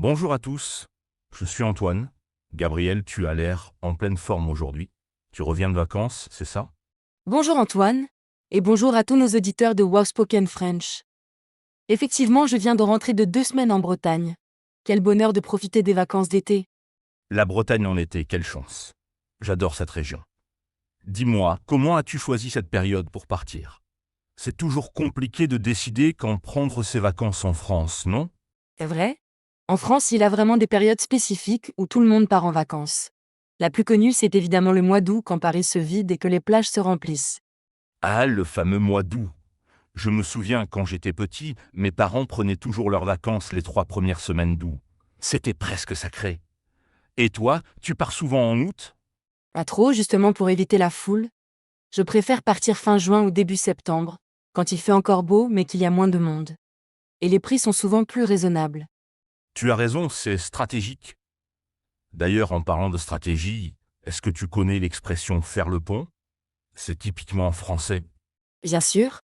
Bonjour à tous, je suis Antoine. Gabriel, tu as l'air en pleine forme aujourd'hui. Tu reviens de vacances, c'est ça? Bonjour Antoine, et bonjour à tous nos auditeurs de Wow Spoken French. Effectivement, je viens de rentrer de 2 semaines en Bretagne. Quel bonheur de profiter des vacances d'été. La Bretagne en été, quelle chance. J'adore cette région. Dis-moi, comment as-tu choisi cette période pour partir? C'est toujours compliqué de décider quand prendre ses vacances en France, non? C'est vrai? En France, il y a vraiment des périodes spécifiques où tout le monde part en vacances. La plus connue, c'est évidemment le mois d'août quand Paris se vide et que les plages se remplissent. Ah, le fameux mois d'août. Je me souviens, quand j'étais petit, mes parents prenaient toujours leurs vacances les 3 premières semaines d'août. C'était presque sacré. Et toi, tu pars souvent en août? Pas trop, justement pour éviter la foule. Je préfère partir fin juin ou début septembre, quand il fait encore beau mais qu'il y a moins de monde. Et les prix sont souvent plus raisonnables. Tu as raison, c'est stratégique. D'ailleurs, en parlant de stratégie, est-ce que tu connais l'expression faire le pont? C'est typiquement français. Bien sûr.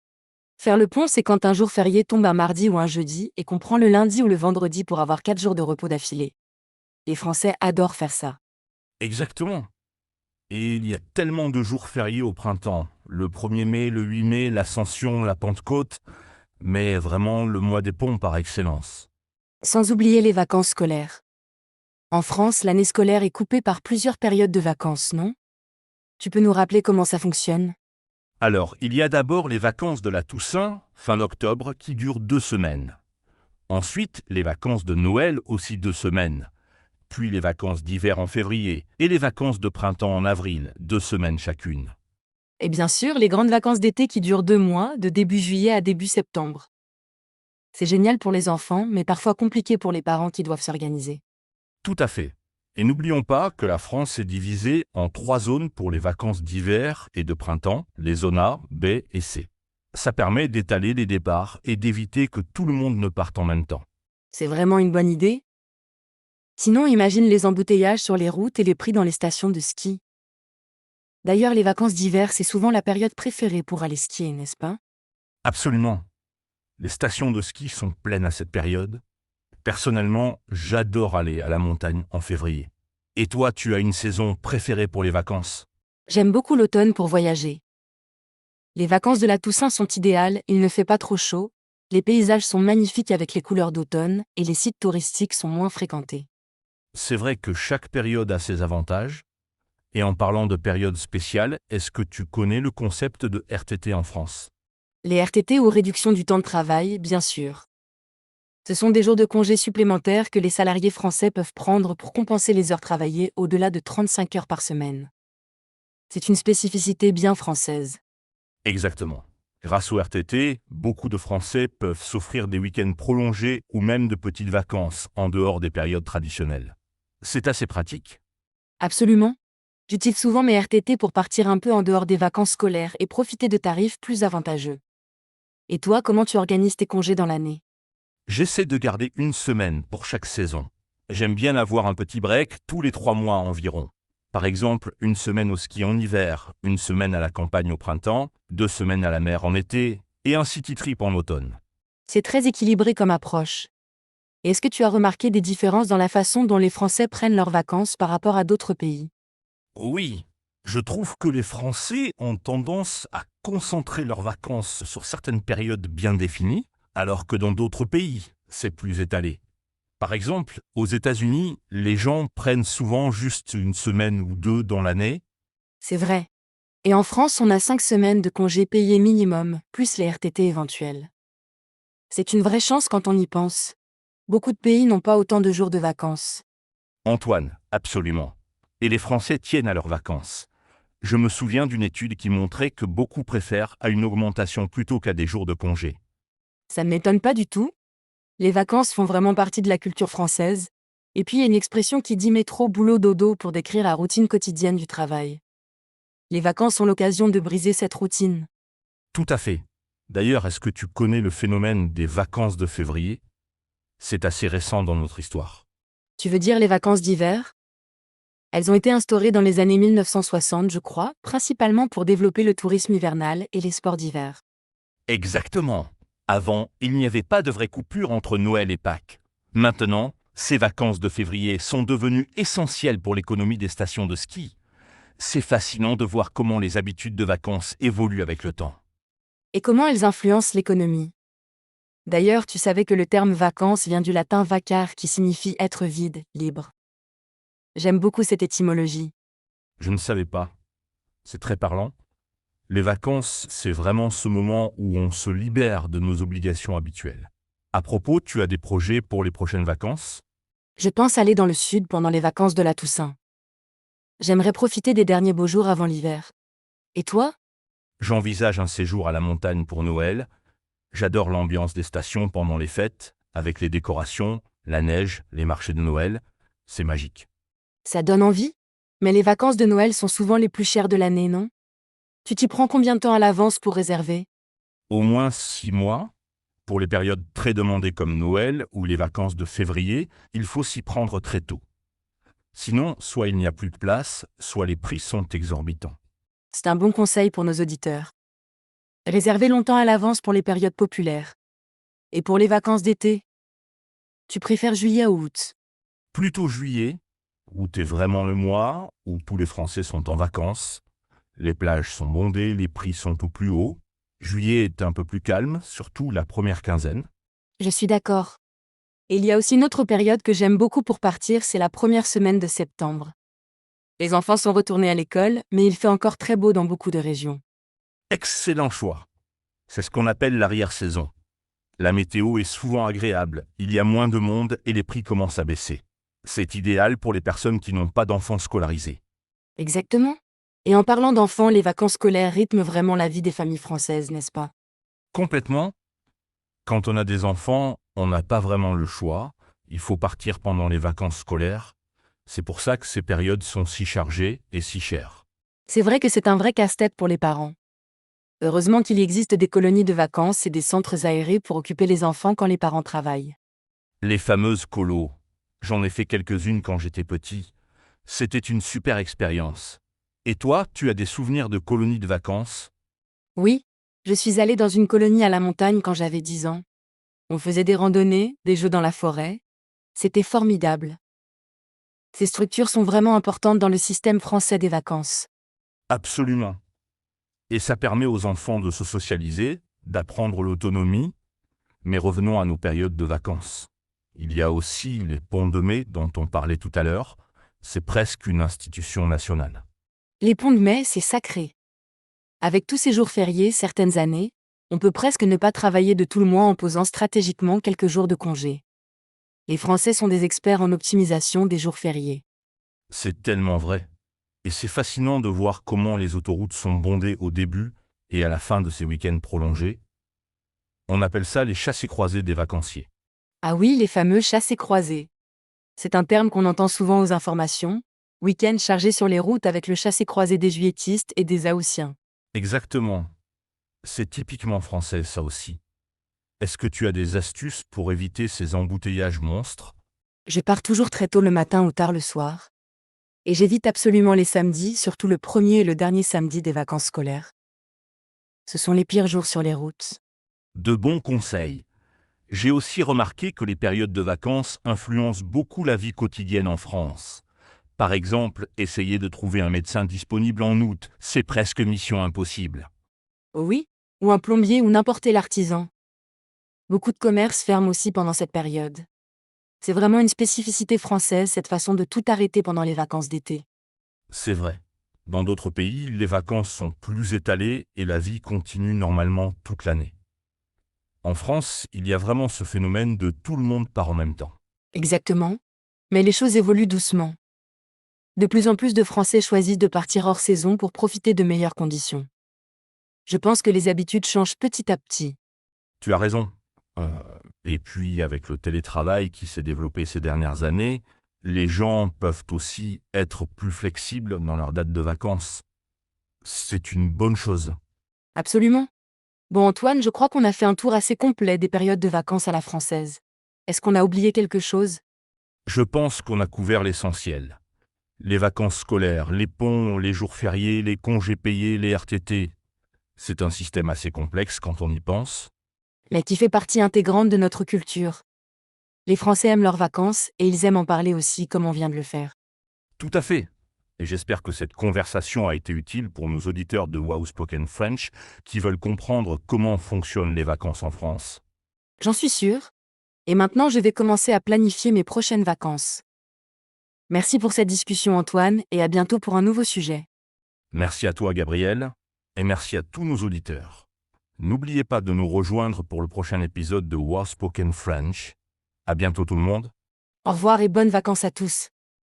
Faire le pont, c'est quand un jour férié tombe un mardi ou un jeudi et qu'on prend le lundi ou le vendredi pour avoir 4 jours de repos d'affilée. Les Français adorent faire ça. Exactement. Et il y a tellement de jours fériés au printemps. Le 1er mai, le 8 mai, l'Ascension, la Pentecôte, mais vraiment le mois des ponts par excellence. Sans oublier les vacances scolaires. En France, l'année scolaire est coupée par plusieurs périodes de vacances, non? Tu peux nous rappeler comment ça fonctionne? Alors, il y a d'abord les vacances de la Toussaint, fin octobre, qui durent 2 semaines. Ensuite, les vacances de Noël, aussi 2 semaines. Puis les vacances d'hiver en février et les vacances de printemps en avril, 2 semaines chacune. Et bien sûr, les grandes vacances d'été qui durent 2 mois, de début juillet à début septembre. C'est génial pour les enfants, mais parfois compliqué pour les parents qui doivent s'organiser. Tout à fait. Et n'oublions pas que la France est divisée en 3 zones pour les vacances d'hiver et de printemps, les zones A, B et C. Ça permet d'étaler les départs et d'éviter que tout le monde ne parte en même temps. C'est vraiment une bonne idée? Sinon, imagine les embouteillages sur les routes et les prix dans les stations de ski. D'ailleurs, les vacances d'hiver, c'est souvent la période préférée pour aller skier, n'est-ce pas? Absolument. Les stations de ski sont pleines à cette période. Personnellement, j'adore aller à la montagne en février. Et toi, tu as une saison préférée pour les vacances? J'aime beaucoup l'automne pour voyager. Les vacances de la Toussaint sont idéales, il ne fait pas trop chaud, les paysages sont magnifiques avec les couleurs d'automne et les sites touristiques sont moins fréquentés. C'est vrai que chaque période a ses avantages. Et en parlant de période spéciale, est-ce que tu connais le concept de RTT en France? Les RTT ou réduction du temps de travail, bien sûr. Ce sont des jours de congés supplémentaires que les salariés français peuvent prendre pour compenser les heures travaillées au-delà de 35 heures par semaine. C'est une spécificité bien française. Exactement. Grâce au RTT, beaucoup de Français peuvent s'offrir des week-ends prolongés ou même de petites vacances en dehors des périodes traditionnelles. C'est assez pratique. Absolument. J'utilise souvent mes RTT pour partir un peu en dehors des vacances scolaires et profiter de tarifs plus avantageux. Et toi, comment tu organises tes congés dans l'année? J'essaie de garder une semaine pour chaque saison. J'aime bien avoir un petit break tous les 3 mois environ. Par exemple, une semaine au ski en hiver, une semaine à la campagne au printemps, 2 semaines à la mer en été et un city trip en automne. C'est très équilibré comme approche. Et est-ce que tu as remarqué des différences dans la façon dont les Français prennent leurs vacances par rapport à d'autres pays? Oui, je trouve que les Français ont tendance à concentrer leurs vacances sur certaines périodes bien définies, alors que dans d'autres pays, c'est plus étalé. Par exemple, aux États-Unis, les gens prennent souvent juste une semaine ou deux dans l'année. C'est vrai. Et en France, on a 5 semaines de congés payés minimum, plus les RTT éventuels. C'est une vraie chance quand on y pense. Beaucoup de pays n'ont pas autant de jours de vacances. Antoine, absolument. Et les Français tiennent à leurs vacances. Je me souviens d'une étude qui montrait que beaucoup préfèrent à une augmentation plutôt qu'à des jours de congé. Ça ne m'étonne pas du tout. Les vacances font vraiment partie de la culture française. Et puis il y a une expression qui dit métro, boulot, dodo pour décrire la routine quotidienne du travail. Les vacances sont l'occasion de briser cette routine. Tout à fait. D'ailleurs, est-ce que tu connais le phénomène des vacances de février? C'est assez récent dans notre histoire. Tu veux dire les vacances d'hiver? Elles ont été instaurées dans les années 1960, je crois, principalement pour développer le tourisme hivernal et les sports d'hiver. Exactement. Avant, il n'y avait pas de vraie coupure entre Noël et Pâques. Maintenant, Ces vacances de février sont devenues essentielles pour l'économie des stations de ski. C'est fascinant de voir comment les habitudes de vacances évoluent avec le temps. Et comment elles influencent l'économie? D'ailleurs, tu savais que le terme vacances vient du latin vacare qui signifie être vide, libre. J'aime beaucoup cette étymologie. Je ne savais pas. C'est très parlant. Les vacances, c'est vraiment ce moment où on se libère de nos obligations habituelles. À propos, tu as des projets pour les prochaines vacances? Je pense aller dans le sud pendant les vacances de la Toussaint. J'aimerais profiter des derniers beaux jours avant l'hiver. Et toi? J'envisage un séjour à la montagne pour Noël. J'adore l'ambiance des stations pendant les fêtes, avec les décorations, la neige, les marchés de Noël. C'est magique. Ça donne envie? Mais les vacances de Noël sont souvent les plus chères de l'année, non? Tu t'y prends combien de temps à l'avance pour réserver? Au moins 6 mois. Pour les périodes très demandées comme Noël ou les vacances de février, il faut s'y prendre très tôt. Sinon, soit il n'y a plus de place, soit les prix sont exorbitants. C'est un bon conseil pour nos auditeurs. Réserver longtemps à l'avance pour les périodes populaires. Et pour les vacances d'été? Tu préfères juillet ou août? Plutôt juillet, août est vraiment le mois où tous les Français sont en vacances. Les plages sont bondées, les prix sont au plus haut. Juillet est un peu plus calme, surtout la première quinzaine. Je suis d'accord. Et il y a aussi une autre période que j'aime beaucoup pour partir, c'est la première semaine de septembre. Les enfants sont retournés à l'école, mais il fait encore très beau dans beaucoup de régions. Excellent choix. C'est ce qu'on appelle l'arrière-saison. La météo est souvent agréable, il y a moins de monde et les prix commencent à baisser. C'est idéal pour les personnes qui n'ont pas d'enfants scolarisés. Exactement. Et en parlant d'enfants, les vacances scolaires rythment vraiment la vie des familles françaises, n'est-ce pas? Complètement. Quand on a des enfants, on n'a pas vraiment le choix. Il faut partir pendant les vacances scolaires. C'est pour ça que ces périodes sont si chargées et si chères. C'est vrai que c'est un vrai casse-tête pour les parents. Heureusement qu'il existe des colonies de vacances et des centres aérés pour occuper les enfants quand les parents travaillent. Les fameuses colos. J'en ai fait quelques-unes quand j'étais petit. C'était une super expérience. Et toi, tu as des souvenirs de colonies de vacances? Oui, je suis allée dans une colonie à la montagne quand j'avais 10 ans. On faisait des randonnées, des jeux dans la forêt. C'était formidable. Ces structures sont vraiment importantes dans le système français des vacances. Absolument. Et ça permet aux enfants de se socialiser, d'apprendre l'autonomie. Mais revenons à nos périodes de vacances. Il y a aussi les ponts de mai dont on parlait tout à l'heure. C'est presque une institution nationale. Les ponts de mai, c'est sacré. Avec tous ces jours fériés, certaines années, on peut presque ne pas travailler de tout le mois en posant stratégiquement quelques jours de congé. Les Français sont des experts en optimisation des jours fériés. C'est tellement vrai. Et c'est fascinant de voir comment les autoroutes sont bondées au début et à la fin de ces week-ends prolongés. On appelle ça les chassés-croisés des vacanciers. Ah oui, les fameux chassés-croisés. C'est un terme qu'on entend souvent aux informations. Week-end chargé sur les routes avec le chassé-croisé des juilletistes et des haussiens. Exactement. C'est typiquement français, ça aussi. Est-ce que tu as des astuces pour éviter ces embouteillages monstres? Je pars toujours très tôt le matin ou tard le soir. Et j'évite absolument les samedis, surtout le premier et le dernier samedi des vacances scolaires. Ce sont les pires jours sur les routes. De bons conseils. J'ai aussi remarqué que les périodes de vacances influencent beaucoup la vie quotidienne en France. Par exemple, essayer de trouver un médecin disponible en août, c'est presque mission impossible. Oh oui, ou un plombier ou n'importe quel artisan. Beaucoup de commerces ferment aussi pendant cette période. C'est vraiment une spécificité française, cette façon de tout arrêter pendant les vacances d'été. C'est vrai. Dans d'autres pays, les vacances sont plus étalées et la vie continue normalement toute l'année. En France, il y a vraiment ce phénomène de tout le monde part en même temps. Exactement. Mais les choses évoluent doucement. De plus en plus de Français choisissent de partir hors saison pour profiter de meilleures conditions. Je pense que les habitudes changent petit à petit. Tu as raison. Et puis, avec le télétravail qui s'est développé ces dernières années, les gens peuvent aussi être plus flexibles dans leurs dates de vacances. C'est une bonne chose. Absolument. Bon Antoine, je crois qu'on a fait un tour assez complet des périodes de vacances à la française. Est-ce qu'on a oublié quelque chose? Je pense qu'on a couvert l'essentiel. Les vacances scolaires, les ponts, les jours fériés, les congés payés, les RTT. C'est un système assez complexe quand on y pense. Mais qui fait partie intégrante de notre culture. Les Français aiment leurs vacances et ils aiment en parler aussi comme on vient de le faire. Tout à fait. Et j'espère que cette conversation a été utile pour nos auditeurs de Wow Spoken French qui veulent comprendre comment fonctionnent les vacances en France. J'en suis sûre. Et maintenant, je vais commencer à planifier mes prochaines vacances. Merci pour cette discussion, Antoine, et à bientôt pour un nouveau sujet. Merci à toi, Gabriel, et merci à tous nos auditeurs. N'oubliez pas de nous rejoindre pour le prochain épisode de Wow Spoken French. À bientôt tout le monde. Au revoir et bonnes vacances à tous.